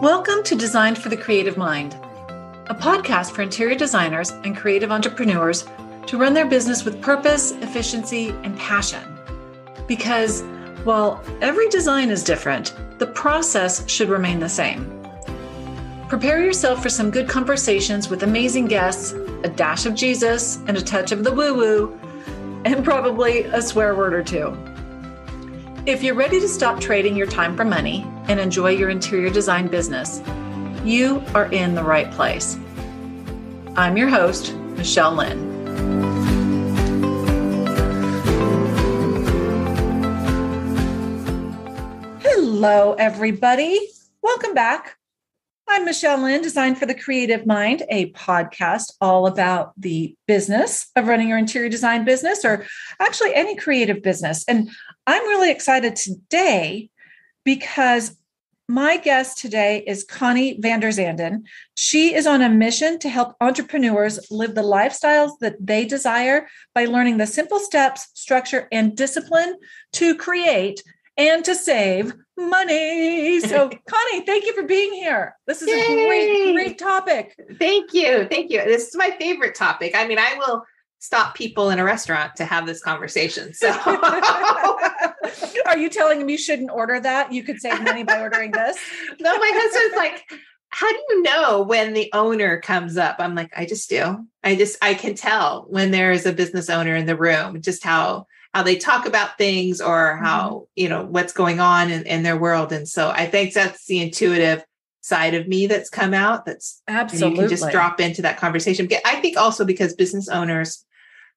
Welcome to Designed for the Creative Mind, a podcast for interior designers and creative entrepreneurs to run their business with purpose, efficiency, and passion. Because while every design is different, the process should remain the same. Prepare yourself for some good conversations with amazing guests, a dash of Jesus, and a touch of the woo-woo, and probably a swear word or two. If you're ready to stop trading your time for money and enjoy your interior design business, you are in the right place. I'm your host, Michelle Lynn. Hello, everybody. Welcome back. I'm Michelle Lynn, Designed for the Creative Mind, a podcast all about the business of running your interior design business, or actually any creative business. And I'm really excited today because my guest today is Connie Vanderzanden. She is on a mission to help entrepreneurs live the lifestyles that they desire by learning the simple steps, structure, and discipline to create and to save money. So, Connie, thank you for being here. This is a great topic. Thank you. This is my favorite topic. I mean, I will stop people in a restaurant to have this conversation. So, are you telling them you shouldn't order that? You could save money by ordering this? No, my husband's like, how do you know when the owner comes up? I'm like, I just do. I can tell when there is a business owner in the room, just how they talk about things or how, what's going on in their world. And so I think that's the intuitive side of me that's come out. That's absolutely, you can just drop into that conversation. I think also because business owners,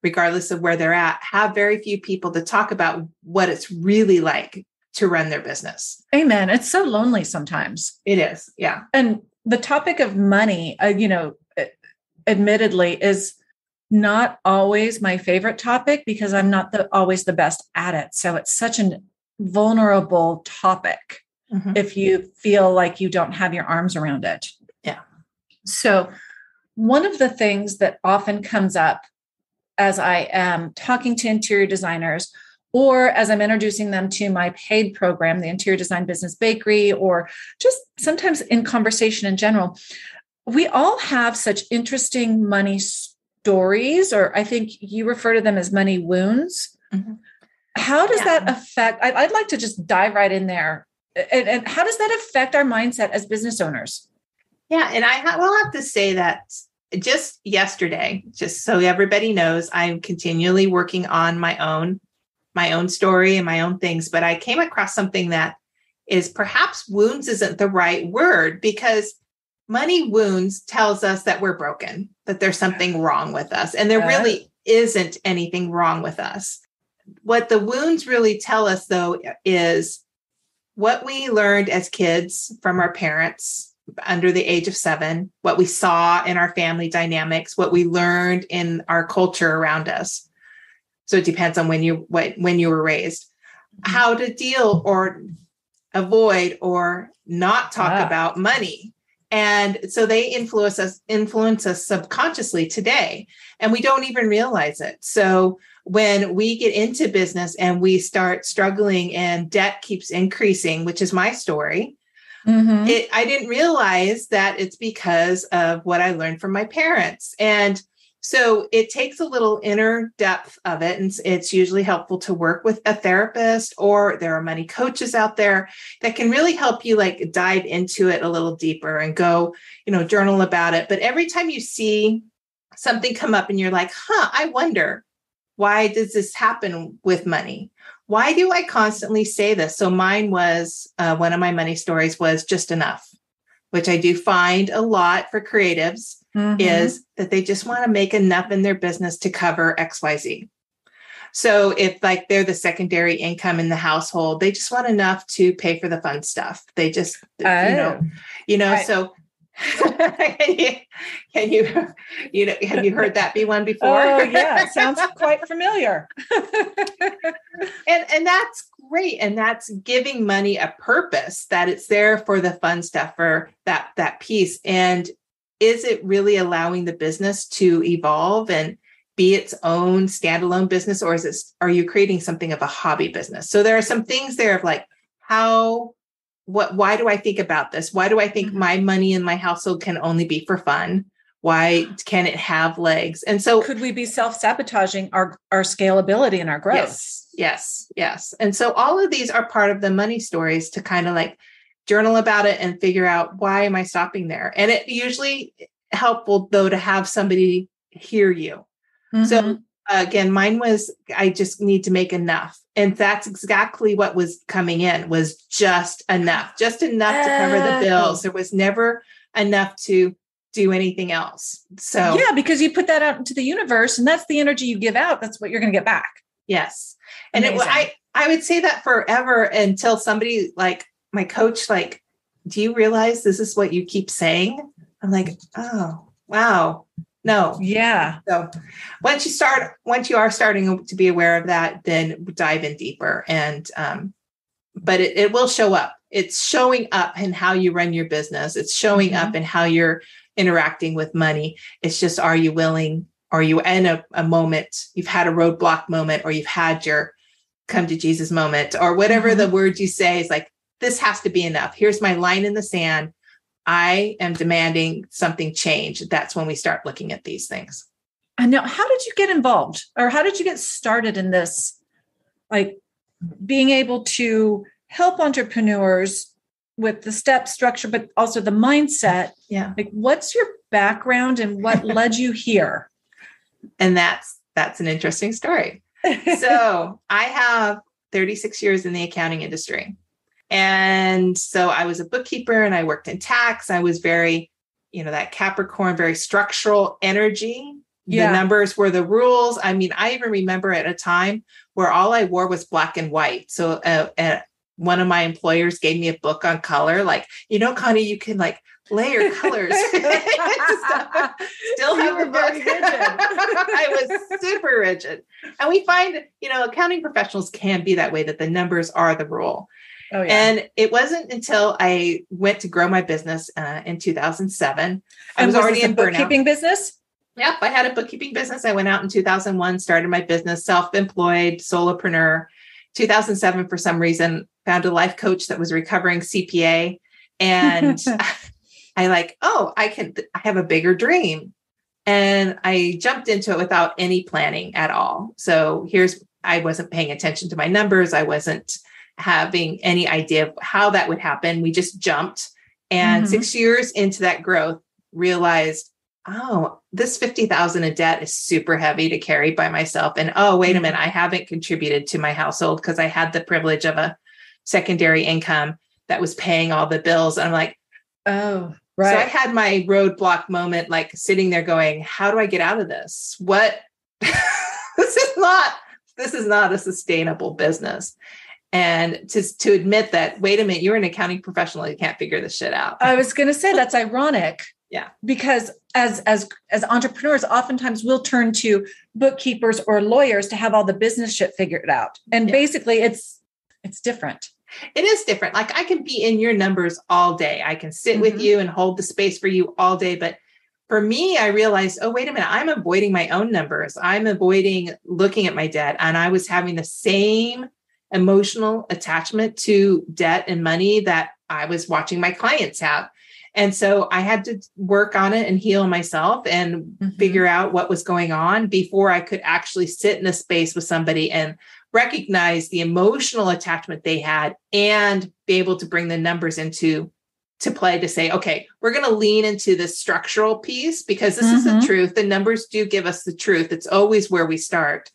regardless of where they're at, have very few people to talk about what it's really like to run their business. Amen. It's so lonely sometimes. It is. Yeah. And the topic of money, admittedly is not always my favorite topic because I'm not always the best at it. So it's such a vulnerable topic if you feel like you don't have your arms around it. Yeah. So one of the things that often comes up as I am talking to interior designers or as I'm introducing them to my paid program, the Interior Design Business Bakery, or just sometimes in conversation in general, we all have such interesting money stories, or I think you refer to them as money wounds. Mm-hmm. How does that affect? I'd like to just dive right in there. And how does that affect our mindset as business owners? Yeah. And I will have to say that just yesterday, just so everybody knows, I'm continually working on my own story and my own things, but I came across something that is perhaps wounds isn't the right word, because money wounds tells us that we're broken, that there's something wrong with us. And there really isn't anything wrong with us. What the wounds really tell us, though, is what we learned as kids from our parents under the age of 7, what we saw in our family dynamics, what we learned in our culture around us. So it depends on when you were raised, how to deal or avoid or not talk about money. And so they influence us subconsciously today, and we don't even realize it. So when we get into business and we start struggling and debt keeps increasing, which is my story, I didn't realize that it's because of what I learned from my parents. And so it takes a little inner depth of it. And it's usually helpful to work with a therapist, or there are money coaches out there that can really help you dive into it a little deeper and go, journal about it. But every time you see something come up and you're like, I wonder, why does this happen with money? Why do I constantly say this? So mine was, one of my money stories was just enough, which I do find a lot for creatives. Is that they just want to make enough in their business to cover XYZ. So if they're the secondary income in the household, they just want enough to pay for the fun stuff. They just, so have you heard that be one before? Oh yeah. It sounds quite familiar. and that's great. And that's giving money a purpose, that it's there for the fun stuff, for that piece. And is it really allowing the business to evolve and be its own standalone business, or are you creating something of a hobby business? So there are some things there of how why do I think about this? Why do I think my money in my household can only be for fun? Why can it have legs? And so could we be self-sabotaging our scalability and our growth? Yes. And so all of these are part of the money stories to kind of like journal about it and figure out, why am I stopping there? And it usually helpful though to have somebody hear you. So again, mine was, I just need to make enough. And that's exactly what was coming in, was just enough to cover the bills. There was never enough to do anything else. So yeah, because you put that out into the universe and that's the energy you give out. That's what you're going to get back. Yes. And I would say that forever until somebody like my coach, like, do you realize this is what you keep saying? I'm like, oh, wow. No. Yeah. So once you are starting to be aware of that, then dive in deeper. And, but it will show up. It's showing up in how you run your business. It's showing up in how you're interacting with money. It's just, are you willing? Are you in a moment, you've had a roadblock moment, or you've had your come to Jesus moment, or whatever the word you say is like, this has to be enough. Here's my line in the sand. I am demanding something change. That's when we start looking at these things. And now, how did you get involved, or how did you get started in this? Like being able to help entrepreneurs with the step structure, but also the mindset. Yeah. Like, what's your background and what led you here? And that's an interesting story. So I have 36 years in the accounting industry. And so I was a bookkeeper and I worked in tax. I was very, that Capricorn, very structural energy. Yeah. The numbers were the rules. I mean, I even remember at a time where all I wore was black and white. So one of my employers gave me a book on color, like, Connie, you can like layer colors. Still have the book. I was super rigid. And we find, accounting professionals can be that way, that the numbers are the rule. Oh, yeah. And it wasn't until I went to grow my business in 2007. I was already in bookkeeping business. Yep. I had a bookkeeping business. I went out in 2001, started my business, self-employed, solopreneur. 2007, for some reason, found a life coach that was a recovering CPA. And I have a bigger dream. And I jumped into it without any planning at all. So I wasn't paying attention to my numbers. I wasn't having any idea of how that would happen. We just jumped. And 6 years into that growth, realized, this 50,000 in debt is super heavy to carry by myself. And wait a minute, I haven't contributed to my household because I had the privilege of a secondary income that was paying all the bills. And I'm like, oh, right. So I had my roadblock moment, like sitting there going, how do I get out of this? What? This is not a sustainable business. And to admit that, wait a minute, you're an accounting professional, you can't figure this shit out. I was going to say that's ironic. Yeah. Because as entrepreneurs, oftentimes we'll turn to bookkeepers or lawyers to have all the business shit figured out. And basically it's different. It is different. Like I can be in your numbers all day. I can sit with you and hold the space for you all day. But for me, I realized, wait a minute, I'm avoiding my own numbers. I'm avoiding looking at my debt. And I was having the same emotional attachment to debt and money that I was watching my clients have. And so I had to work on it and heal myself and figure out what was going on before I could actually sit in a space with somebody and recognize the emotional attachment they had and be able to bring the numbers into play to say, okay, we're going to lean into this structural piece because this is the truth. The numbers do give us the truth. It's always where we start.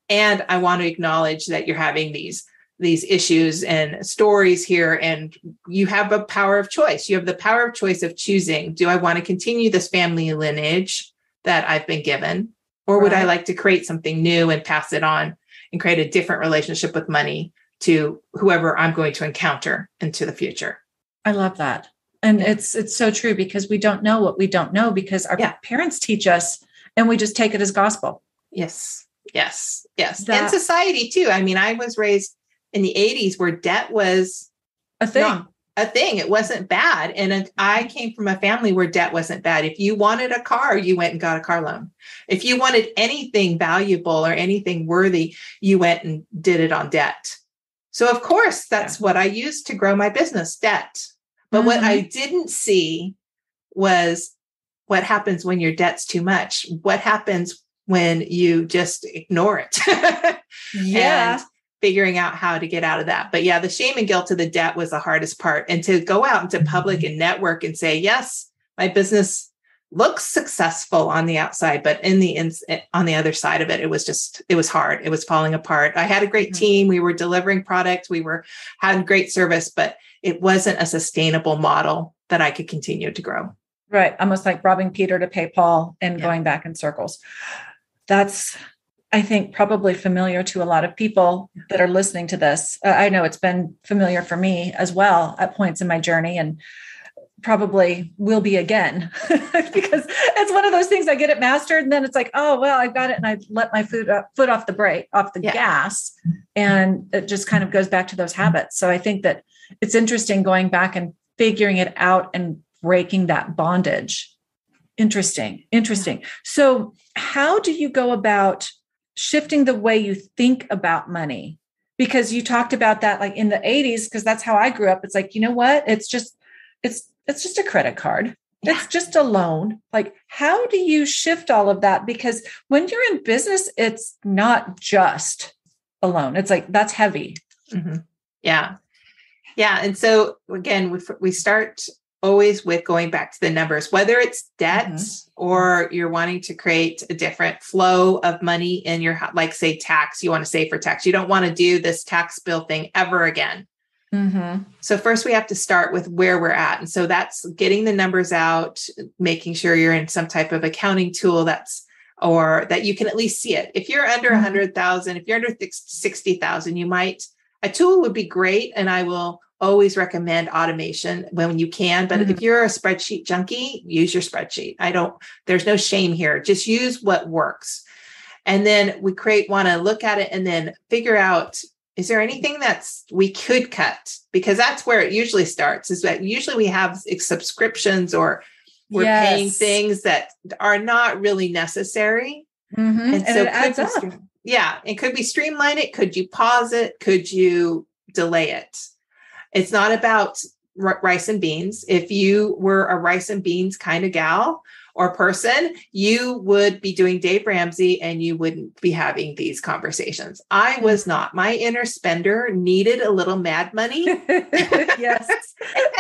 And I want to acknowledge that you're having these issues and stories here, and you have a power of choice. You have the power of choice of choosing, do I want to continue this family lineage that I've been given, or would I like to create something new and pass it on and create a different relationship with money to whoever I'm going to encounter into the future? I love that. And it's so true, because we don't know what we don't know, because our parents teach us and we just take it as gospel. Yes. And society too. I mean, I was raised in the 80s where debt was a thing. It wasn't bad. And I came from a family where debt wasn't bad. If you wanted a car, you went and got a car loan. If you wanted anything valuable or anything worthy, you went and did it on debt. So of course, that's what I used to grow my business, debt. But what I didn't see was what happens when your debt's too much. What happens when you just ignore it? And figuring out how to get out of that. But yeah, the shame and guilt of the debt was the hardest part. And to go out into public and network and say, yes, my business looks successful on the outside, but on the other side of it, it was hard. It was falling apart. I had a great team. We were delivering products. Had great service, but it wasn't a sustainable model that I could continue to grow. Right. Almost like robbing Peter to pay Paul and going back in circles. That's, I think, probably familiar to a lot of people that are listening to this. I know it's been familiar for me as well at points in my journey, and probably will be again, because it's one of those things. I get it mastered, and then it's like, oh, well, I've got it. And I let my foot off the gas. And it just kind of goes back to those habits. So I think that it's interesting going back and figuring it out and breaking that bondage. Interesting. So how do you go about shifting the way you think about money? Because you talked about that like in the 80s, because that's how I grew up. It's like, you know what? It's just a credit card. Yeah. It's just a loan. Like, how do you shift all of that? Because when you're in business, it's not just a loan. It's like, that's heavy. Mm-hmm. Yeah. And so again, we start always with going back to the numbers, whether it's debt or you're wanting to create a different flow of money in your, like say tax, you want to save for tax. You don't want to do this tax bill thing ever again. So first we have to start with where we're at. And so that's getting the numbers out, making sure you're in some type of accounting tool or that you can at least see it. If you're under 100,000, if you're under 60,000, a tool would be great. And I will always recommend automation when you can. But if you're a spreadsheet junkie, use your spreadsheet. There's no shame here. Just use what works. And then we want to look at it and then figure out, is there anything we could cut? Because that's where it usually starts, is that usually we have subscriptions or we're paying things that are not really necessary. And so it adds up. It could be streamline it. Could you pause it? Could you delay it? It's not about rice and beans. If you were a rice and beans kind of gal or person, you would be doing Dave Ramsey and you wouldn't be having these conversations. I was not. My inner spender needed a little mad money. Yes.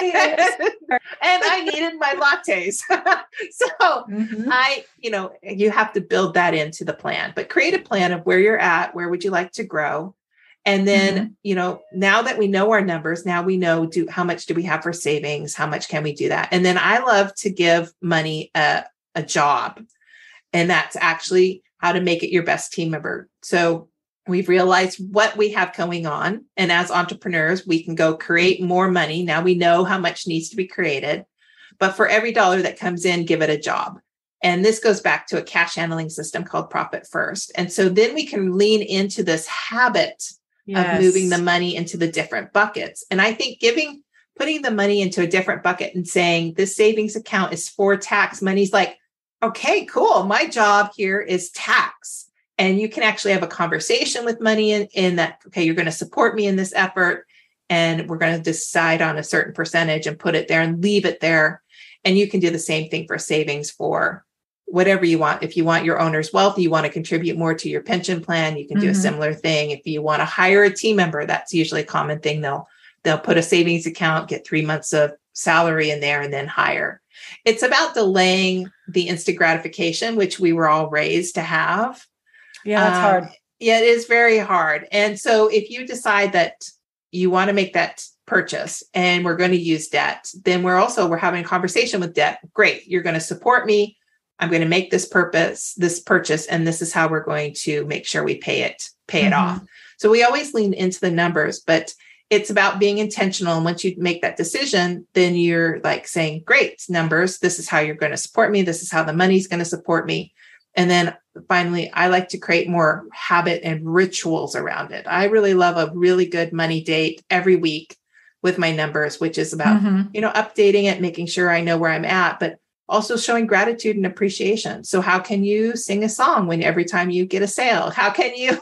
And I needed my lattes. So you have to build that into the plan, but create a plan of where you're at, where would you like to grow? And then, now that we know our numbers, now we know how much do we have for savings? How much can we do that? And then I love to give money a job. And that's actually how to make it your best team member. So we've realized what we have going on. And as entrepreneurs, we can go create more money. Now we know how much needs to be created. But for every dollar that comes in, give it a job. And this goes back to a cash handling system called Profit First. And so then we can lean into this habit of moving the money into the different buckets. And I think putting the money into a different bucket and saying this savings account is for tax, money's like, okay, cool. My job here is tax. And you can actually have a conversation with money in that, okay, you're going to support me in this effort. And we're going to decide on a certain percentage and put it there and leave it there. And you can do the same thing for savings for whatever you want. If you want your owner's wealth, you want to contribute more to your pension plan, you can do a similar thing. If you want to hire a team member, that's usually a common thing. They'll put a savings account, get 3 months of salary in there, and then hire. It's about delaying the instant gratification, which we were all raised to have. Yeah, it's hard. Yeah, it is very hard. And so if you decide that you want to make that purchase and we're going to use debt, then we're having a conversation with debt. Great. You're going to support me. I'm going to make this purchase, and this is how we're going to make sure we pay it off. So we always lean into the numbers, but it's about being intentional. And once you make that decision, then you're like saying, great, numbers, this is how you're going to support me. This is how the money's going to support me. And then finally, I like to create more habit and rituals around it. I really love a really good money date every week with my numbers, which is about, updating it, making sure I know where I'm at, but also showing gratitude and appreciation. So how can you sing a song every time you get a sale? How can you do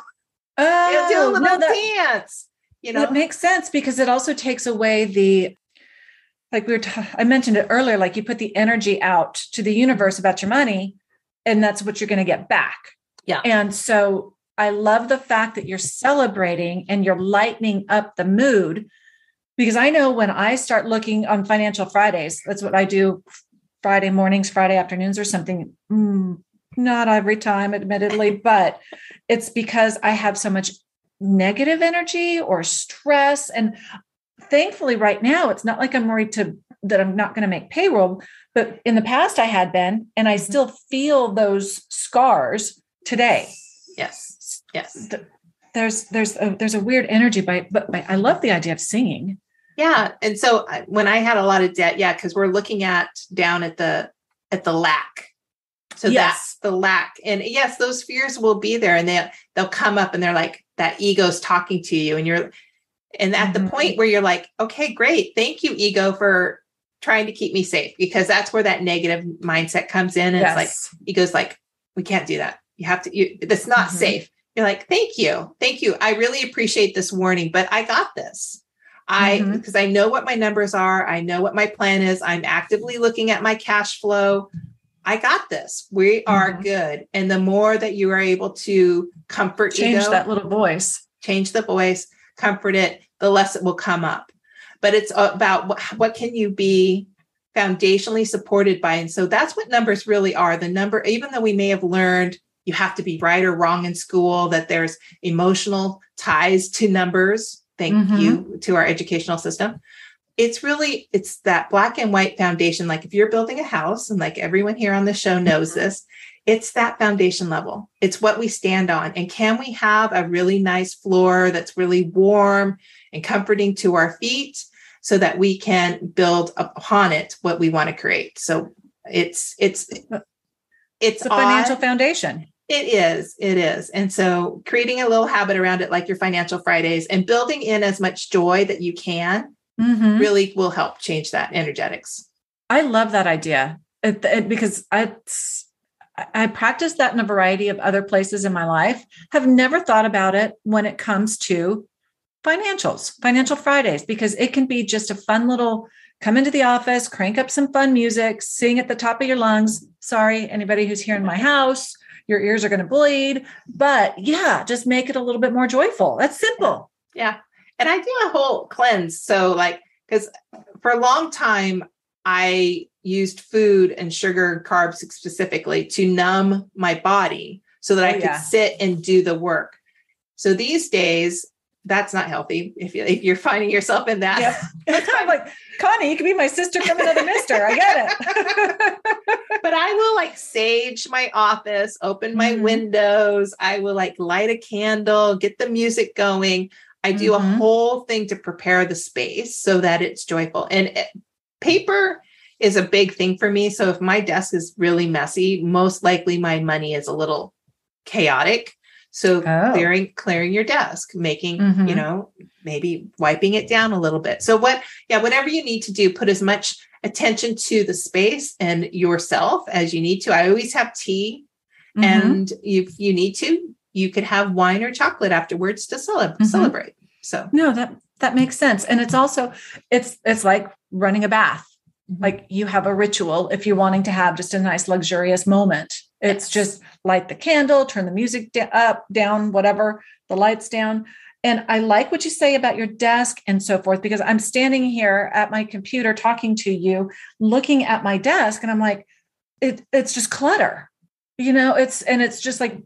a little dance? you It know? makes sense because it also takes away I mentioned it earlier, like you put the energy out to the universe about your money, and that's what you're going to get back. Yeah. And so I love the fact that you're celebrating and you're lightening up the mood, because I know when I start looking on Financial Fridays, that's what I do Friday mornings, Friday afternoons or something. Not every time, admittedly, but it's because I have so much negative energy or stress. And thankfully right now, it's not like I'm worried that I'm not going to make payroll, but in the past I had been, and I still feel those scars today. Yes. Yes. There's a weird energy but I love the idea of singing. Yeah. And so when I had a lot of debt, because we're looking down at the lack. So that's the lack. And yes, those fears will be there, and they'll come up, and they're like, that ego's talking to you. And at the point where you're like, okay, great. Thank you, ego, for trying to keep me safe, because that's where that negative mindset comes in. And it's like, ego's like, we can't do that. You have to, that's not safe. You're like, thank you. Thank you. I really appreciate this warning, but I got this. Because I know what my numbers are. I know what my plan is. I'm actively looking at my cash flow. I got this. We are good. And the more that you are able to change that little voice, change the voice, comfort it, the less it will come up. But it's about what can you be foundationally supported by. And so that's what numbers really are. The number, even though we may have learned you have to be right or wrong in school, that there's emotional ties to numbers. Thank you to our educational system. It's that black and white foundation. Like if you're building a house, and like everyone here on the show knows this, it's that foundation level. It's what we stand on. And can we have a really nice floor that's really warm and comforting to our feet, so that we can build upon it what we want to create? So it's a financial foundation. It is. And so creating a little habit around it, like your Financial Fridays, and building in as much joy that you can really will help change that energetics. I love that idea because I practice that in a variety of other places in my life. Have never thought about it when it comes to Financial Fridays, because it can be just a fun little come into the office, crank up some fun music, sing at the top of your lungs. Sorry, anybody who's here in my house, your ears are going to bleed, but just make it a little bit more joyful. That's simple. Yeah. And I do a whole cleanse. So because for a long time, I used food and sugar, carbs specifically, to numb my body so that I could sit and do the work. So these days, that's not healthy. If you're finding yourself in that. Yep. I'm like, Connie, you could be my sister from another mister. I get it. But I will sage my office, open my windows. I will light a candle, get the music going. I do a whole thing to prepare the space so that it's joyful. And paper is a big thing for me. So if my desk is really messy, most likely my money is a little chaotic. So clearing your desk, making, maybe wiping it down a little bit. So whatever you need to do, put as much attention to the space and yourself as you need to. I always have tea, and if you need to, you could have wine or chocolate afterwards to celebrate. So no, that makes sense. And it's also, it's like running a bath. Like you have a ritual if you're wanting to have just a nice, luxurious moment. It's just light the candle, turn the music up, down, whatever, the lights down. And I like what you say about your desk and so forth, because I'm standing here at my computer talking to you, looking at my desk, and I'm like, it's just clutter, it's just like,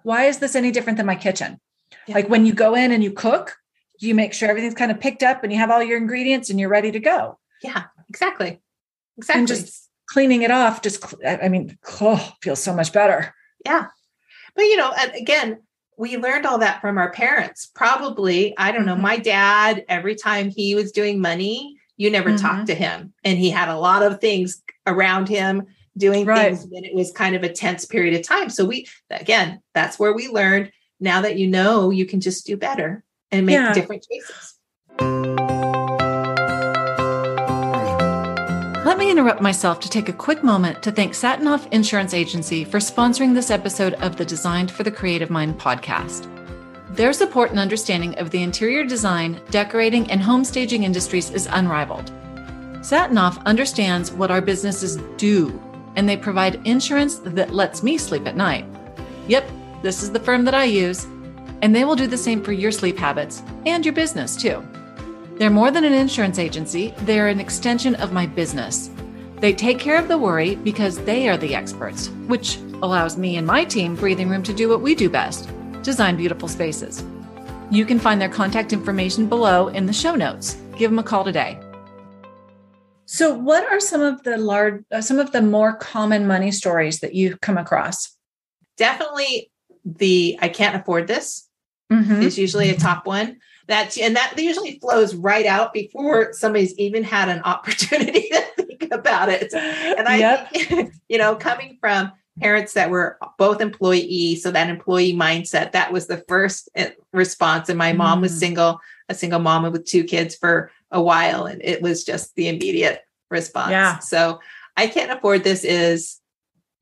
why is this any different than my kitchen? Yeah. Like when you go in and you cook, you make sure everything's kind of picked up and you have all your ingredients and you're ready to go. Yeah, exactly. And just cleaning it off, feels so much better. Yeah. But, again, we learned all that from our parents. Probably, I don't know, my dad, every time he was doing money, you never talked to him. And he had a lot of things around him doing things, and it was kind of a tense period of time. So that's where we learned. Now that you can just do better and make different choices. Let me interrupt myself to take a quick moment to thank Satinoff Insurance Agency for sponsoring this episode of the Designed for the Creative Mind podcast. Their support and understanding of the interior design, decorating, and home staging industries is unrivaled. Satinoff understands what our businesses do, and they provide insurance that lets me sleep at night. Yep, this is the firm that I use, and they will do the same for your sleep habits and your business too. They're more than an insurance agency, they're an extension of my business. They take care of the worry because they are the experts, which allows me and my team breathing room to do what we do best, design beautiful spaces. You can find their contact information below in the show notes. Give them a call today. So what are some of the more common money stories that you've come across? Definitely I can't afford this is usually a top one. That usually flows right out before somebody's even had an opportunity to think about it. And I think, coming from parents that were both employees, so that employee mindset, that was the first response. And my mom was a single mom with 2 kids for a while, and it was just the immediate response. Yeah. So I can't afford this is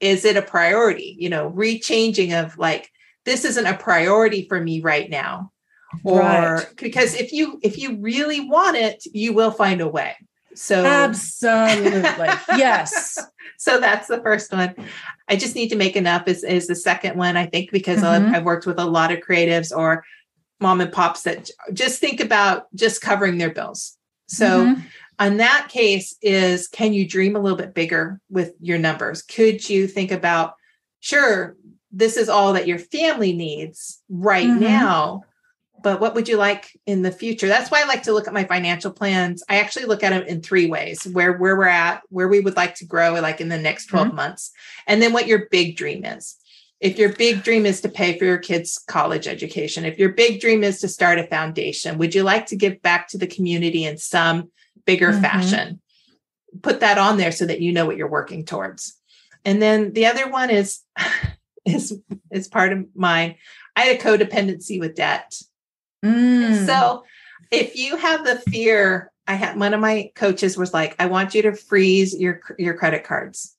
it a priority? Rechanging of like, this isn't a priority for me right now. Or because if you really want it, you will find a way. So absolutely. Yes. So that's the first one. I just need to make enough is the second one, I think, because I've worked with a lot of creatives or mom and pops that just think about just covering their bills. So on that case can you dream a little bit bigger with your numbers? Could you think about, sure, this is all that your family needs right now, but what would you like in the future? That's why I like to look at my financial plans. I actually look at them in 3 ways: where we're at, where we would like to grow, like in the next 12 months, and then what your big dream is. If your big dream is to pay for your kids' college education, if your big dream is to start a foundation, would you like to give back to the community in some bigger fashion? Put that on there so that you know what you're working towards. And then the other one is part of mine. I had a codependency with debt. So if you have the fear, one of my coaches was like, I want you to freeze your credit cards.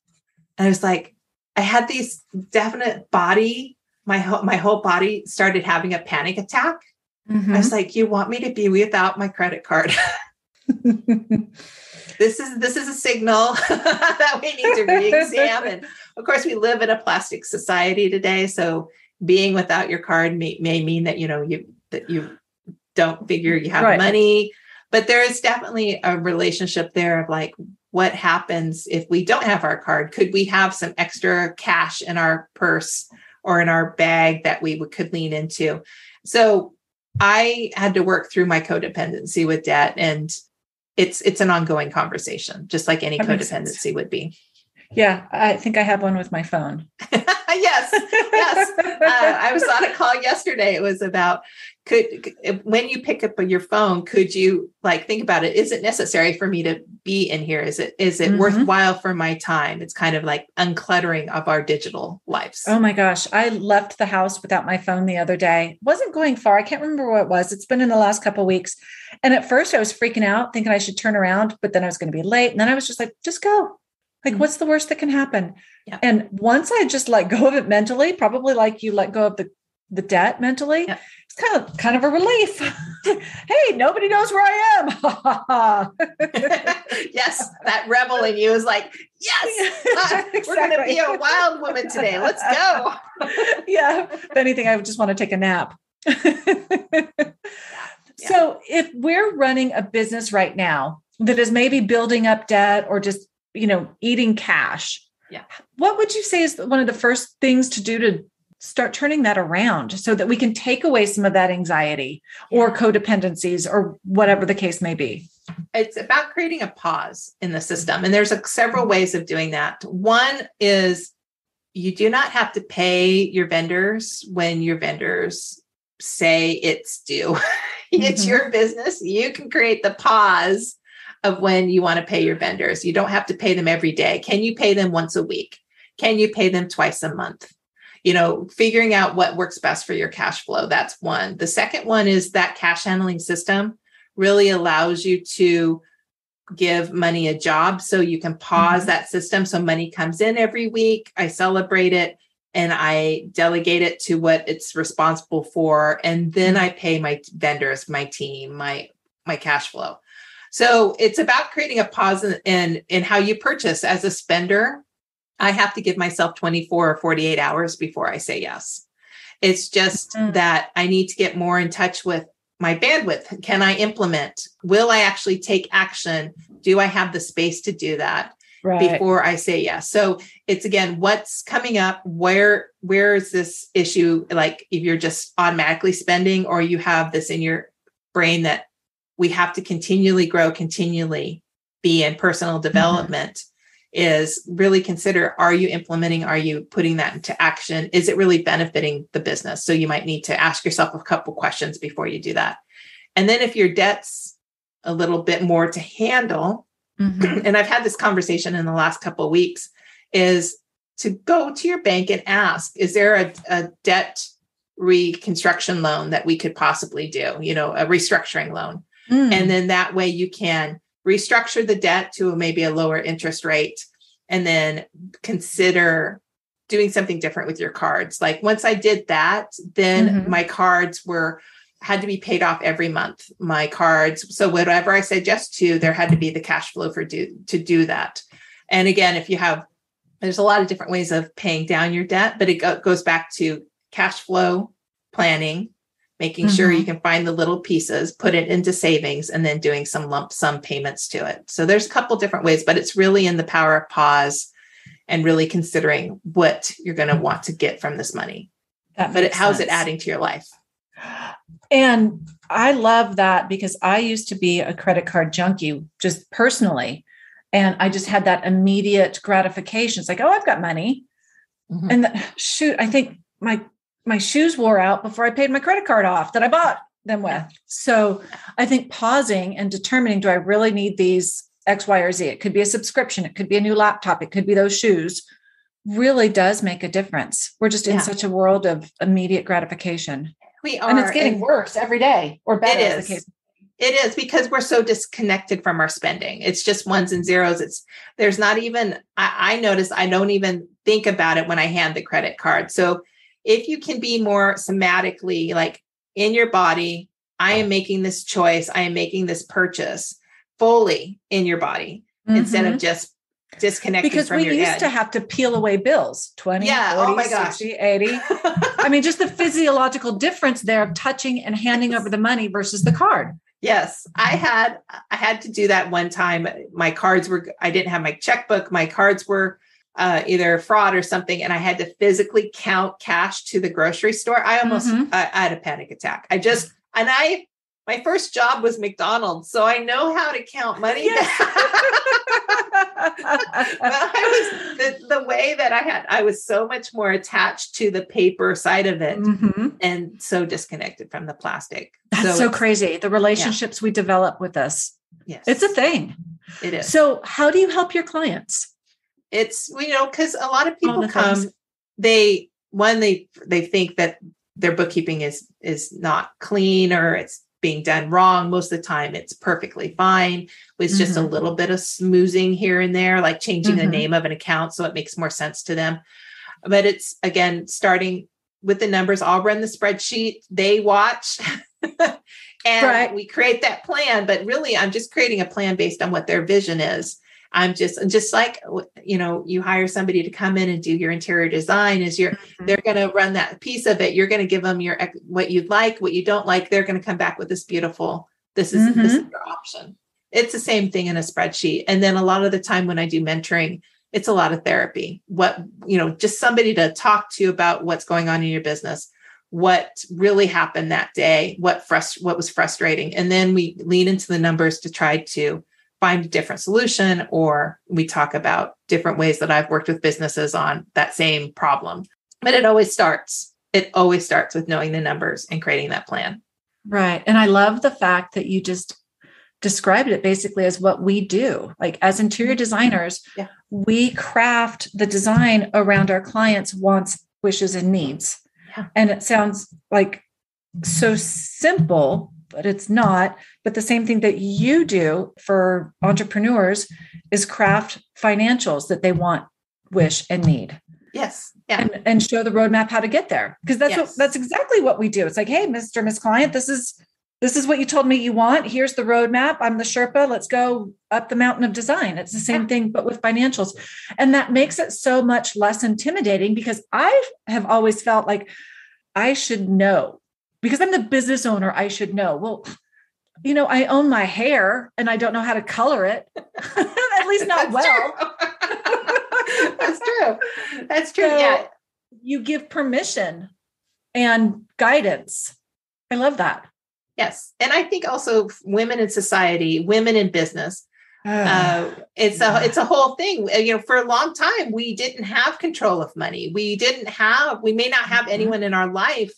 And I was like, I had these definite my whole body started having a panic attack. I was like, you want me to be without my credit card? This is a signal that we need to re-examine. Of course, we live in a plastic society today. So being without your card may mean that, you don't figure you have money, but there is definitely a relationship there of like, what happens if we don't have our card? Could we have some extra cash in our purse or in our bag that we could lean into? So I had to work through my codependency with debt, and it's an ongoing conversation, just like any codependency would be. Yeah, I think I have one with my phone. Yes. I was on a call yesterday. It was about, when you pick up your phone, could you think about it? Is it necessary for me to be in here? Is it worthwhile for my time? It's kind of like uncluttering of our digital lives. Oh my gosh. I left the house without my phone the other day. Wasn't going far. I can't remember what it was. It's been in the last couple of weeks. And at first I was freaking out thinking I should turn around, but then I was going to be late. And then I was just like, just go. What's the worst that can happen? Yeah. And once I just let go of it mentally, probably like you let go of the debt mentally, it's kind of a relief. Hey, nobody knows where I am. Yes, that rebel in you is like, yes, exactly. We're going to be a wild woman today. Let's go. Yeah. If anything, I would just want to take a nap. So if we're running a business right now that is maybe building up debt or just eating cash. Yeah. What would you say is one of the first things to do to start turning that around so that we can take away some of that anxiety or codependencies or whatever the case may be? It's about creating a pause in the system. And there's several ways of doing that. One is you do not have to pay your vendors when your vendors say it's due. It's your business. You can create the pause of when you want to pay your vendors. You don't have to pay them every day. Can you pay them once a week? Can you pay them twice a month? Figuring out what works best for your cash flow. That's one. The second one is that cash handling system really allows you to give money a job so you can pause that system. So money comes in every week. I celebrate it. and I delegate it to what it's responsible for. And then I pay my vendors, my team, my cash flow. So it's about creating a pause in how you purchase. As a spender, I have to give myself 24 or 48 hours before I say yes. It's just that I need to get more in touch with my bandwidth. Can I implement? Will I actually take action? Do I have the space to do that before I say yes? So it's, again, what's coming up? Where is this issue? Like, if you're just automatically spending, or you have this in your brain that we have to continually grow, continually be in personal development, is really consider, are you implementing? Are you putting that into action? Is it really benefiting the business? So you might need to ask yourself a couple questions before you do that. And then if your debt's a little bit more to handle, and I've had this conversation in the last couple of weeks, is to go to your bank and ask, is there a debt reconstruction loan that we could possibly do, a restructuring loan? And then that way you can restructure the debt to maybe a lower interest rate, and then consider doing something different with your cards. Like, once I did that, then my cards had to be paid off every month. My cards. So whatever I said yes to, there had to be the cash flow to do that. And again, there's a lot of different ways of paying down your debt, but it goes back to cash flow planning, making sure you can find the little pieces, put it into savings, and then doing some lump sum payments to it. So there's a couple different ways, but it's really in the power of pause and really considering what you're going to want to get from this money. How's it adding to your life? And I love that, because I used to be a credit card junkie, just personally. And I just had that immediate gratification. It's like, oh, I've got money. And I think my shoes wore out before I paid my credit card off that I bought them with. So I think pausing and determining, do I really need these X, Y, or Z? It could be a subscription. It could be a new laptop. It could be those shoes. Really does make a difference. We're just in such a world of immediate gratification. We are. And it's getting worse every day, or better. It is, because we're so disconnected from our spending. It's just ones and zeros. There's not even, I notice I don't even think about it when I hand the credit card. So if you can be more somatically, like in your body, I am making this choice, I am making this purchase fully in your body, instead of just disconnecting because from your head. Because we used to have to peel away bills, 20, 40, oh my gosh. 60, 80. I mean, just the physiological difference there of touching and handing over the money versus the card. Yes, I had to do that one time. My cards I didn't have my checkbook. My cards were either fraud or something. And I had to physically count cash to the grocery store. I almost, I had a panic attack. My first job was McDonald's. So I know how to count money. Yes. But the way that I was so much more attached to the paper side of it, and so disconnected from the plastic. That's so crazy. The relationships we develop with us. Yes. It's a thing. It is. So how do you help your clients? It's, because a lot of people come, they think that their bookkeeping is not clean, or it's being done wrong. Most of the time it's perfectly fine with just a little bit of smoozing here and there, like changing the name of an account so it makes more sense to them. But it's, again, starting with the numbers. I'll run the spreadsheet, they watch and we create that plan. But really, I'm just creating a plan based on what their vision is. I'm just like, you hire somebody to come in and do your interior design, they're going to run that piece of it. You're going to give them what you like, what you don't like. They're going to come back with this beautiful, this is your option. It's the same thing in a spreadsheet. And then a lot of the time when I do mentoring, it's a lot of therapy, just somebody to talk to about what's going on in your business, what really happened that day, what was frustrating. And then we lean into the numbers to try to find a different solution, or we talk about different ways that I've worked with businesses on that same problem. But it always starts with knowing the numbers and creating that plan. Right. And I love the fact that you just described it basically as what we do. Like, as interior designers, we craft the design around our clients' wants, wishes, and needs. Yeah. And it sounds like so simple, but it's not. But the same thing that you do for entrepreneurs is craft financials that they want, wish, and need. Yes. Yeah. And show the roadmap how to get there. Because that's exactly what we do. It's like, hey, Mr. Miss Client, this is what you told me you want. Here's the roadmap. I'm the Sherpa. Let's go up the mountain of design. It's the same thing, but with financials. And that makes it so much less intimidating, because I have always felt like I should know, because I'm the business owner. I should know. Well, I own my hair and I don't know how to color it, at least not well. That's true. So yeah. You give permission and guidance. I love that. Yes. And I think also women in society, women in business, it's a whole thing. For a long time, we didn't have control of money. We may not have anyone in our life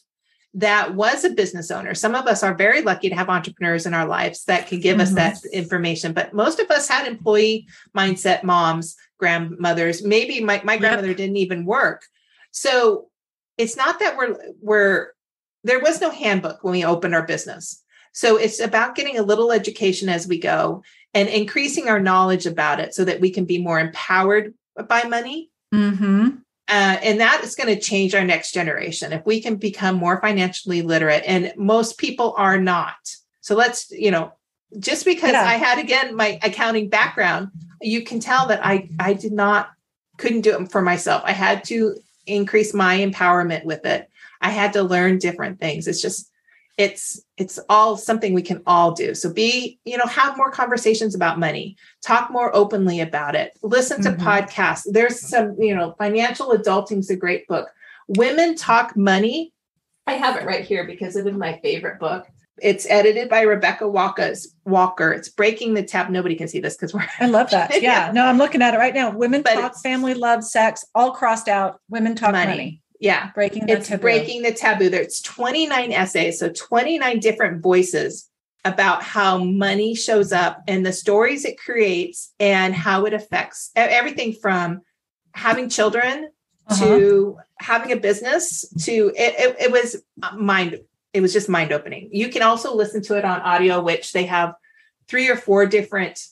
that was a business owner. Some of us are very lucky to have entrepreneurs in our lives that can give us that information. But most of us had employee mindset moms, grandmothers. Maybe my grandmother didn't even work. So it's not that there was no handbook when we opened our business. So it's about getting a little education as we go and increasing our knowledge about it so that we can be more empowered by money. Mm-hmm. And that is going to change our next generation if we can become more financially literate. And most people are not. So let's, just because I had, again, my accounting background, you can tell that I couldn't do it for myself. I had to increase my empowerment with it. I had to learn different things. It's just, it's all something we can all do. So have more conversations about money, talk more openly about it, listen to podcasts. There's some, Financial Adulting is a great book. Women Talk Money. I have it right here because it is my favorite book. It's edited by Rebecca Walker. It's Breaking the Tab. Nobody can see this because I love that. Yeah. No, I'm looking at it right now. Women Talk Family, Love, Sex, all crossed out. Women Talk Money. Yeah. Breaking the Taboo. There's 29 essays. So 29 different voices about how money shows up and the stories it creates and how it affects everything from having children to having a business to it was just mind opening. You can also listen to it on audio, which they have 3 or 4 different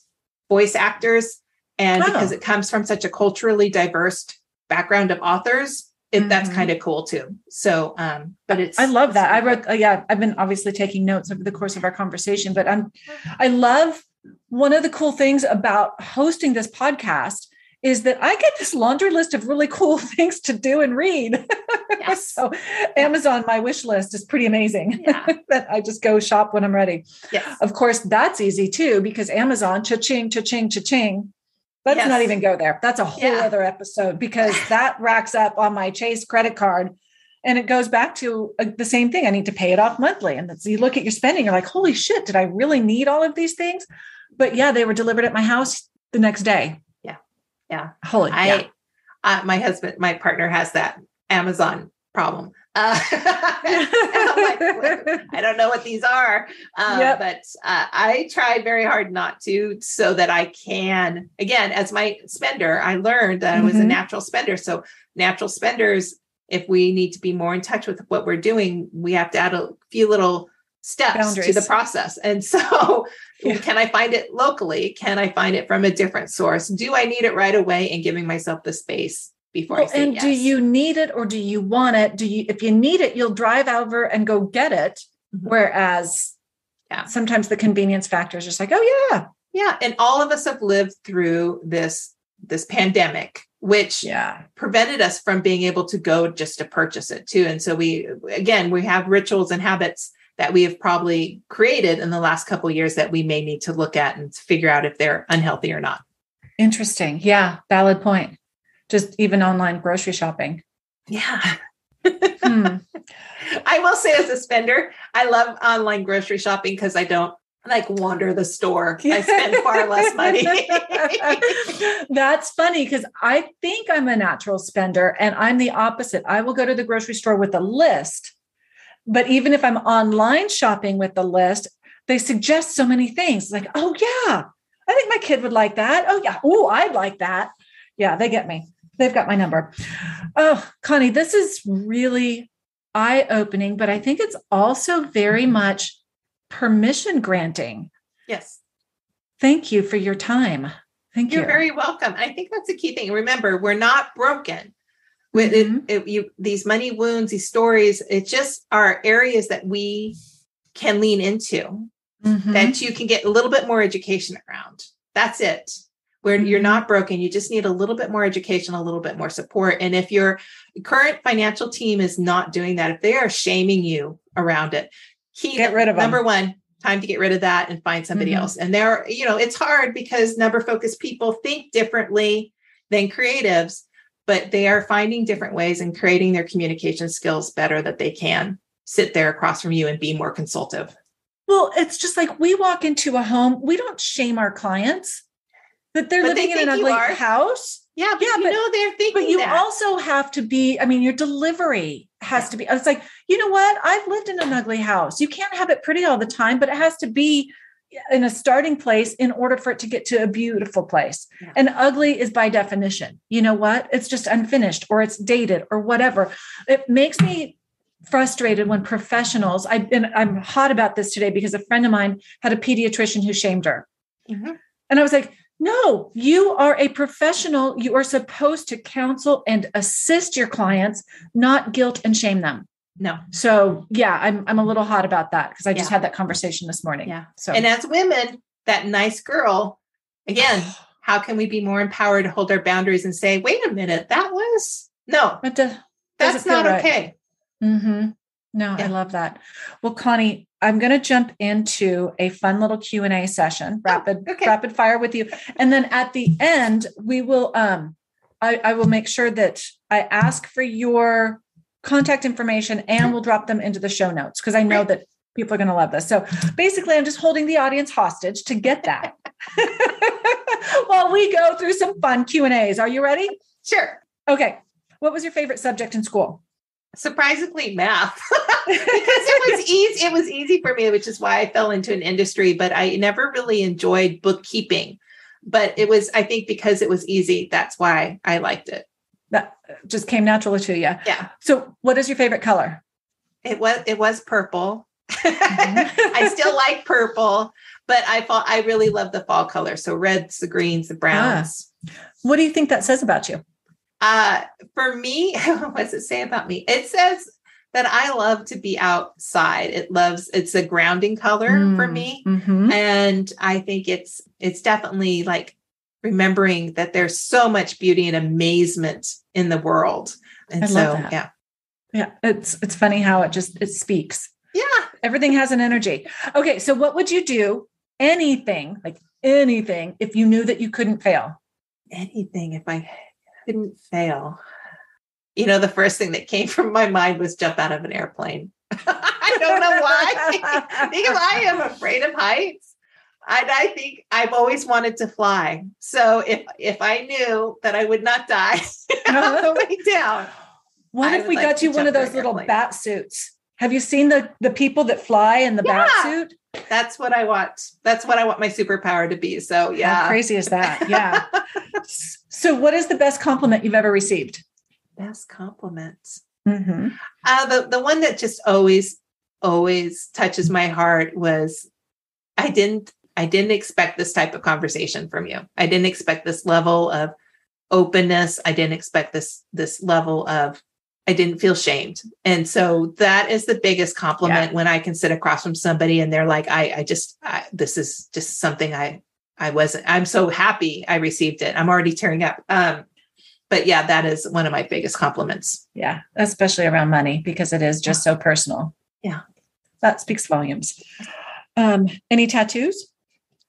voice actors. And because it comes from such a culturally diverse background of authors, that's kind of cool too. So, but I love that. I wrote, I've been obviously taking notes over the course of our conversation, but I love one of the cool things about hosting this podcast is that I get this laundry list of really cool things to do and read. Yes. So Amazon, my wish list is pretty amazing. Yeah. That I just go shop when I'm ready. Yes. Of course, that's easy too, because Amazon, cha-ching, cha-ching, cha-ching. Let's not even go there. That's a whole other episode, because that racks up on my Chase credit card and it goes back to the same thing. I need to pay it off monthly. And you look at your spending, you're like, holy shit, did I really need all of these things? But they were delivered at my house the next day. Yeah. Yeah. My partner has that Amazon problem. I'm like, I don't know what these are, but I try very hard not to, so that I can, again, as my spender, I learned that I was a natural spender. So natural spenders, if we need to be more in touch with what we're doing, we have to add a few little steps to the process. And so can I find it locally? Can I find it from a different source? Do I need it right away? And giving myself the space before I say yes. Do you need it or do you want it? If you need it, you'll drive over and go get it. Whereas sometimes the convenience factor is just like, oh yeah. Yeah. And all of us have lived through this pandemic, which prevented us from being able to go just to purchase it too. And so we have rituals and habits that we have probably created in the last couple of years that we may need to look at and figure out if they're unhealthy or not. Interesting. Yeah. Valid point. Just even online grocery shopping. Yeah. I will say, as a spender, I love online grocery shopping because I don't wander the store. I spend far less money. That's funny, because I think I'm a natural spender and I'm the opposite. I will go to the grocery store with a list, but even if I'm online shopping with the list, they suggest so many things like, oh yeah, I think my kid would like that. Oh yeah. Oh, I'd like that. Yeah, they get me. They've got my number. Oh, Connie, this is really eye-opening, but I think it's also very much permission granting. Yes. Thank you for your time. Thank you. You're very welcome. I think that's a key thing. Remember, we're not broken. With these money wounds, these stories, it just are areas that we can lean into, that you can get a little bit more education around. That's it. Where you're not broken, you just need a little bit more education, a little bit more support. And if your current financial team is not doing that, if they are shaming you around it, get rid of them. Number one, time to get rid of that and find somebody else. And there, it's hard because number focused people think differently than creatives, but they are finding different ways and creating their communication skills better, that they can sit there across from you and be more consultative. Well, it's just like we walk into a home, we don't shame our clients that they're living in an ugly house. Yeah, but they're thinking. But you also have to be, your delivery has to be, it's like, you know what? I've lived in an ugly house. You can't have it pretty all the time, but it has to be in a starting place in order for it to get to a beautiful place. Yeah. And ugly is by definition. You know what? It's just unfinished, or it's dated, or whatever. It makes me frustrated when professionals, I'm hot about this today because a friend of mine had a pediatrician who shamed her. And I was like, no, you are a professional. You are supposed to counsel and assist your clients, not guilt and shame them. No. So yeah, I'm a little hot about that because I just had that conversation this morning. Yeah. So, and as women, that nice girl, again, how can we be more empowered to hold our boundaries and say, wait a minute, that's not okay. No, I love that. Well, Connie, I'm going to jump into a fun little Q&A session, rapid fire with you. And then at the end, we will, I will make sure that I ask for your contact information and we'll drop them into the show notes because I know that people are going to love this. So basically, I'm just holding the audience hostage to get that while we go through some fun Q&As. Are you ready? Sure. Okay. What was your favorite subject in school? Surprisingly, math, because it was easy for me, which is why I fell into an industry, but I never really enjoyed bookkeeping, but it was, I think because it was easy, that's why I liked it. That just came naturally to you. Yeah. So what is your favorite color? It was purple. I still like purple, but I really love the fall color. So reds, the greens, the browns. What do you think that says about you? For me, what does it say about me? It says that I love to be outside. It's a grounding color for me. And I think it's definitely like remembering that there's so much beauty and amazement in the world. And so, yeah, it's funny how it speaks. Yeah. Everything has an energy. Okay. So what would you do? Anything, if you knew that you couldn't fail? Anything if I couldn't fail. The first thing that came from my mind was jump out of an airplane. I don't know why, because I am afraid of heights. And I think I've always wanted to fly. So if I knew that I would not die on the way down. What if we got you one of those little bat suits? Have you seen the people that fly in the bat suit? That's what I want. That's what I want my superpower to be. So yeah. How crazy is that? Yeah. So what is the best compliment you've ever received? Best compliments. The one that just always touches my heart was, I didn't expect this type of conversation from you. I didn't expect this level of openness. I didn't expect this level of, I didn't feel shamed. And so that is the biggest compliment when I can sit across from somebody and they're like, this is just something I'm so happy I received it. I'm already tearing up. But yeah, that is one of my biggest compliments. Yeah. Especially around money, because it is just so personal. Yeah. That speaks volumes. Any tattoos?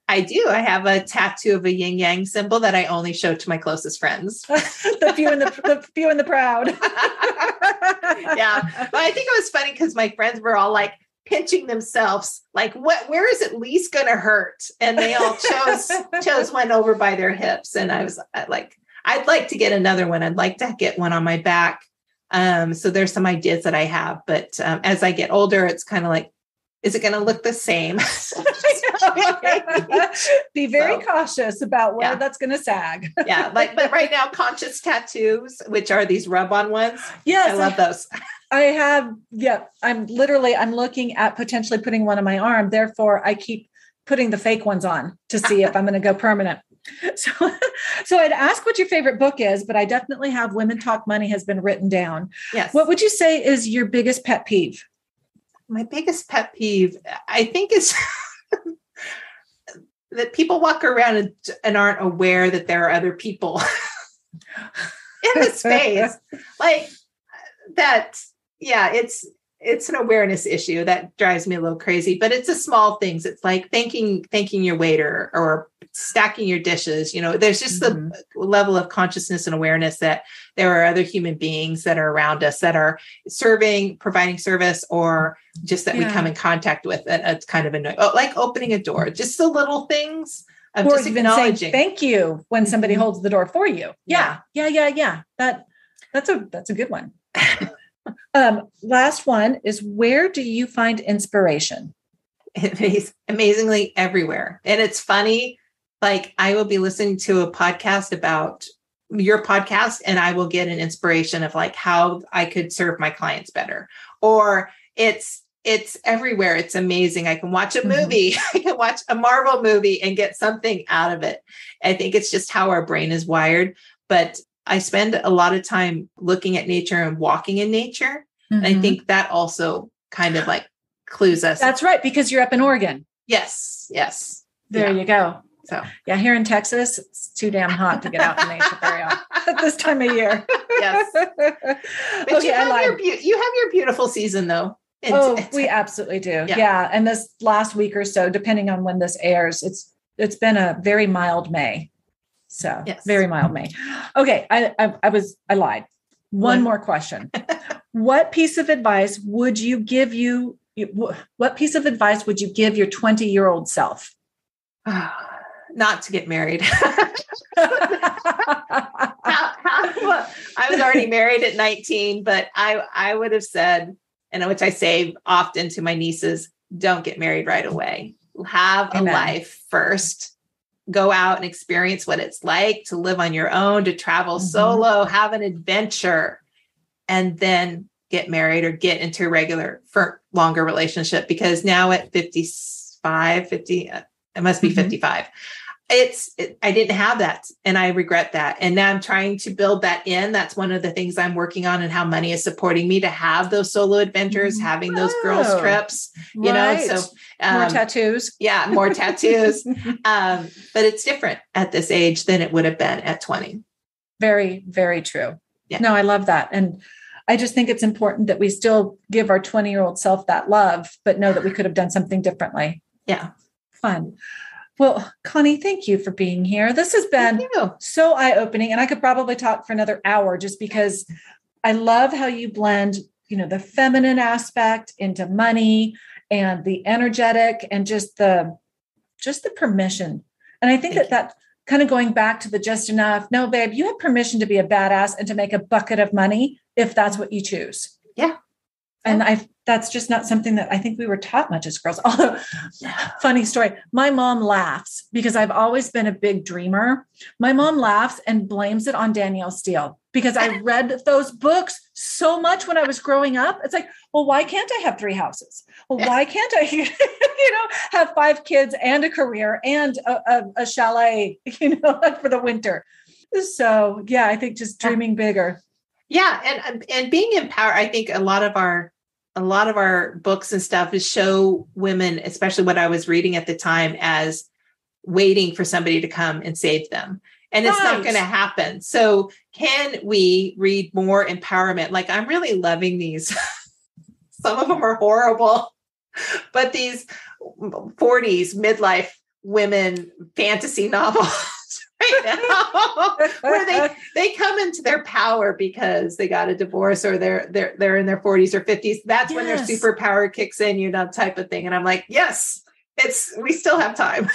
I do. I have a tattoo of a yin yang symbol that I only show to my closest friends. the few and the proud. Yeah. But I think it was funny because my friends were all like pinching themselves, like, where is it least going to hurt? And they all chose one over by their hips. And I was like, I'd like to get another one. I'd like to get one on my back. So there's some ideas that I have, but as I get older, it's kind of like, is it going to look the same? Be very cautious about where that's going to sag. Yeah. But right now, conscious tattoos, which are these rub-on ones. Yes. I love those. I have. Yeah. I'm looking at potentially putting one on my arm. Therefore, I keep putting the fake ones on to see if I'm going to go permanent. So, so I'd ask what your favorite book is, but I definitely have Women Talk Money has been written down. Yes. What would you say is your biggest pet peeve? My biggest pet peeve, I think, is that people walk around and aren't aware that there are other people in the space. Like that. Yeah, it's an awareness issue that drives me a little crazy, but it's a small things. It's like thanking your waiter or stacking your dishes. There's just the level of consciousness and awareness that there are other human beings that are around us that are providing service, or just that we come in contact with. And it's kind of annoying. Like opening a door, just the little things of or just even acknowledging. saying thank you when somebody holds the door for you. Yeah. That's a good one. Last one is, where do you find inspiration? Amazingly everywhere. And it's funny, like I will be listening to a podcast about your podcast and I will get an inspiration of like how I could serve my clients better. Or it's everywhere. It's amazing. I can watch a movie. I can watch a Marvel movie and get something out of it. I think it's just how our brain is wired. But I spend a lot of time looking at nature and walking in nature. And I think that also kind of like clues us. That's right, because you're up in Oregon. Yes. There you go. So yeah, here in Texas, it's too damn hot to get out in nature very often at this time of year. Yes. But you have your beautiful season though. We absolutely do. Yeah. And this last week or so, depending on when this airs, it's been a very mild May. So very mild May. Okay. I lied. One more question. What piece of advice would you give your 20-year-old self? Not to get married. I was already married at 19, but I would have said, and which I say often to my nieces, don't get married right away. Have a life first. Go out and experience what it's like to live on your own, to travel solo, have an adventure, and then get married or get into a for longer relationship. Because now at 50, it must be 55. I didn't have that. And I regret that. And now I'm trying to build that in. That's one of the things I'm working on, and how money is supporting me to have those solo adventures, having those girls trips, so more tattoos. Yeah. More tattoos. But it's different at this age than it would have been at 20. Very, very true. Yeah. No, I love that. And I just think it's important that we still give our 20-year-old self that love, but know that we could have done something differently. Yeah. Fun. Well, Connie, thank you for being here. This has been so eye-opening, and I could probably talk for another hour just because I love how you blend, the feminine aspect into money and the energetic and just the permission. And I think that kind of going back to the just enough, no, babe, you have permission to be a badass and to make a bucket of money if that's what you choose. Yeah. And that's just not something that I think we were taught much as girls. Although, funny story, my mom laughs because I've always been a big dreamer. My mom laughs and blames it on Danielle Steele because I read those books so much when I was growing up. It's like, well, why can't I have 3 houses? Well, why can't I, have 5 kids and a career and a chalet, for the winter? So yeah, I think just dreaming bigger. Yeah. And being empowered, I think a lot of our books and stuff is show women, especially what I was reading at the time, as waiting for somebody to come and save them. And it's not going to happen. So can we read more empowerment? Like, I'm really loving these. Some of them are horrible, but these 40s midlife women fantasy novels right now, where they come into their power because they got a divorce or they're in their 40s or 50s. That's when their superpower kicks in, type of thing. And I'm like, yes, we still have time.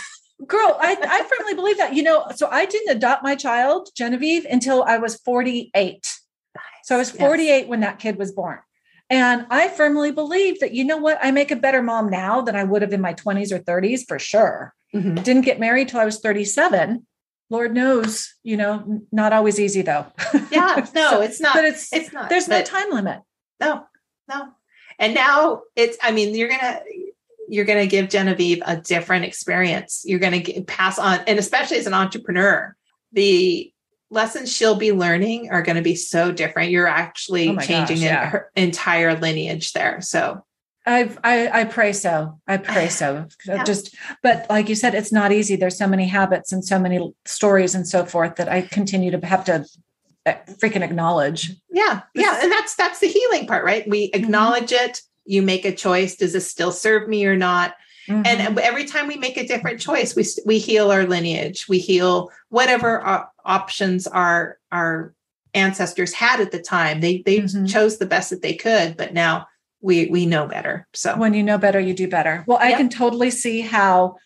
Girl, I firmly believe that, so I didn't adopt my child, Genevieve, until I was 48. Nice. So I was 48 when that kid was born. And I firmly believe that, I make a better mom now than I would have in my 20s or 30s for sure. Mm-hmm. Didn't get married till I was 37. Lord knows, not always easy though. Yeah, no, it's not. But it's not. There's no time limit. No. And now you're going to, you're going to give Genevieve a different experience. You're going to pass on, and especially as an entrepreneur, the lessons she'll be learning are going to be so different. You're actually changing her entire lineage there. So I pray so. I pray so. But like you said, it's not easy. There's so many habits and so many stories and so forth that I continue to have to freaking acknowledge. Yeah. And that's the healing part, right? We acknowledge it. You make a choice. Does this still serve me or not? Mm-hmm. And every time we make a different choice, we heal our lineage. We heal whatever options our ancestors had at the time. They chose the best that they could, but now we know better. So when you know better, you do better. Well, I can totally see how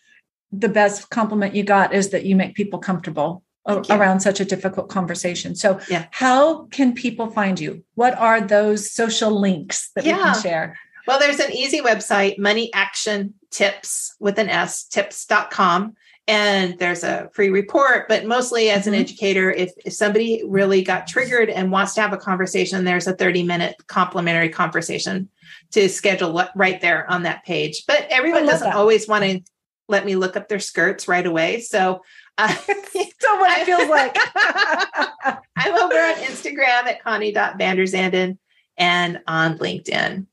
the best compliment you got is that you make people comfortable around such a difficult conversation. So how can people find you? What are those social links that we can share? Well, there's an easy website, Money Action Tips with an S, tips.com. And there's a free report, but mostly as an educator, if somebody really got triggered and wants to have a conversation, there's a 30-minute complimentary conversation to schedule right there on that page. But everyone doesn't always want to let me look up their skirts right away. So what it feels like. I'm over on Instagram at Connie.Vanderzanden and on LinkedIn.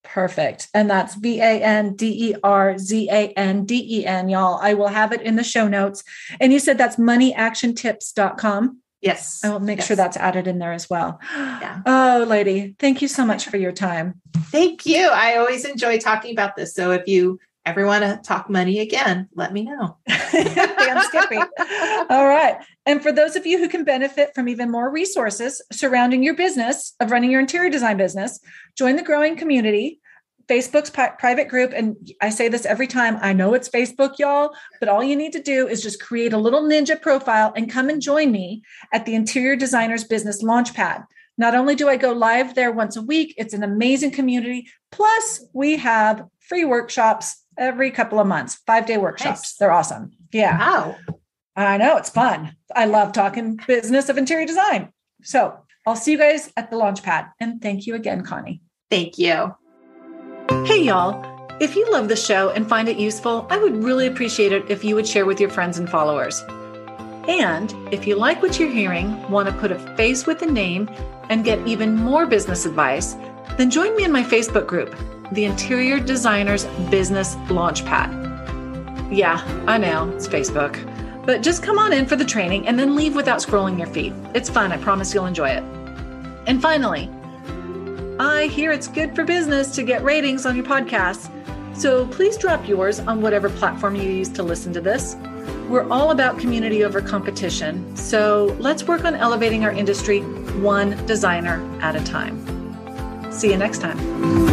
Perfect. And that's VANDERZANDEN, y'all. I will have it in the show notes. And you said that's moneyactiontips.com. Yes. I will make sure that's added in there as well. Yeah. Oh, lady, thank you so much for your time. Thank you. I always enjoy talking about this. So if you ever want to talk money again, let me know. I'm skipping. All right. And for those of you who can benefit from even more resources surrounding your business of running your interior design business, join the growing community, Facebook's private group. And I say this every time. I know it's Facebook, y'all, but all you need to do is just create a little ninja profile and come and join me at the Interior Designers Business Launchpad. Not only do I go live there once a week, it's an amazing community. Plus, we have free workshops every couple of months, 5-day workshops. Nice. They're awesome. Yeah. Wow. I know, it's fun. I love talking business of interior design. So I'll see you guys at the Launchpad. And thank you again, Connie. Thank you. Hey, y'all. If you love the show and find it useful, I would really appreciate it if you would share with your friends and followers. And if you like what you're hearing, want to put a face with a name, and get even more business advice, then join me in my Facebook group, the Interior Designers Business Launchpad. Yeah, I know, it's Facebook. But just come on in for the training and then leave without scrolling your feed. It's fun. I promise you'll enjoy it. And finally, I hear it's good for business to get ratings on your podcasts. So please drop yours on whatever platform you use to listen to this. We're all about community over competition. So let's work on elevating our industry one designer at a time. See you next time.